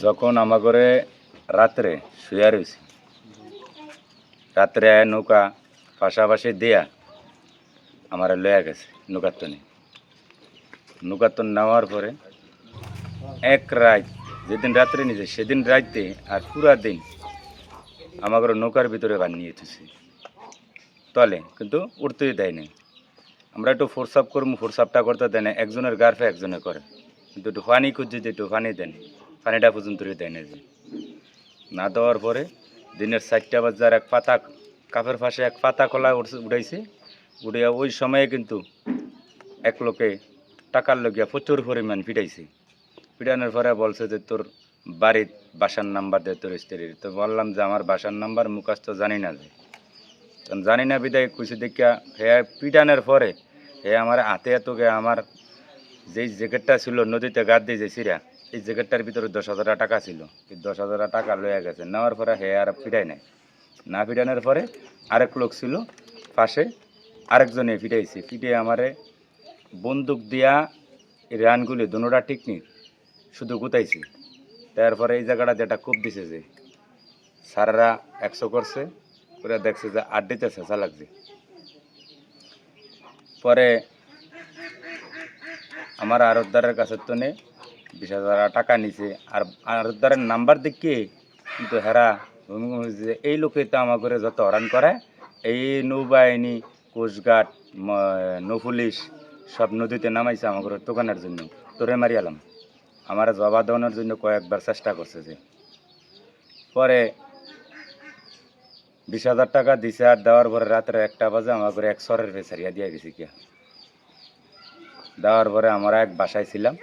যখন আমার ঘরে রাত্রে শুয়ে রয়েছি, রাত্রে নৌকা পাশাপাশি দেয়া আমার লয়া গেছে নৌকাতন নেওয়ার পরে এক রাত, যেদিন রাত্রে নিয়েছে সেদিন রাইতে আর পুরা দিন আমার ঘরে নৌকার ভিতরে বানিয়ে উঠেছে তলে, কিন্তু উঠতেই দেয় নাই। আমরা একটু ফোরসাপ করবো, ফোরসাপটা করতে দেয় না, একজনের গার্ফে একজনে করে, কিন্তু একটু পানি খুঁজছে যে একটু পানি দেন, পানিটা পর্যন্ত দেয় না। যে না দেওয়ার পরে দিনের 4টা বাজার এক পাতা কাপের পাশে এক পাতা কলা উঠাইছে, উঠিয়া ওই সময়ে কিন্তু এক লোকে টাকার লগিয়া প্রচুর পরিমাণ পিটাইছে। পিটানোর পরে বলছে যে তোর বাড়ির বাসার নাম্বার দে তোর স্ত্রীর। তো বললাম যে আমার বাসার নাম্বার মুখস্থ জানি না, যে জানি না বিদায় কুচি দেখিয়া হে পিটানোর পরে হে আমার হাতে এতকে আমার যেই জ্যাকেটটা ছিল নদীতে গাদ দিয়ে যে সিরা, এই জ্যাকেটটার ভিতরে 10,000 টাকা ছিল। এই 10,000 টাকা লয়ে গেছে। নেওয়ার পরে হে আর পিটাই নাই। না পিটানোর পরে আরেক লোক ছিল পাশে, আরেকজনে পিটাইছে। পিটে আমারে বন্দুক দিয়া এই রানগুলি দুনোটা টিকনি শুধু গুতাইছে। তারপরে এই জায়গাটা যেটা কূপ দিছে, যে সারারা 100 করছে, করে দেখছে যে আড্ডিতে চেঁচা লাগছে। পরে আমার আরতদারের কাছে তো নেই 20,000 টাকা নিছে। আর আরতদারের নাম্বার দেখিয়ে কিন্তু হেরা যে এই লোকে তো আমার ঘরে যত হরান করে, এই নৌবাহিনী, কোস্টগার্ড, নৌপুলিশ সব নদীতে নামাইছে আমার ঘরের দোকানের জন্য। তোরে মারিয়ালাম আমার জবাব দেওয়ানোর জন্য কয়েকবার চেষ্টা করছে। যে পরে 20,000 টাকা দিছে, আর দেওয়ার পরে রাত্রে 1টা বাজে আমার ঘরে এক সরের ফেসারিয়া দিয়ে গেছে কিয়া। দেওয়ার পরে আমরা এক বাসায় ছিলাম।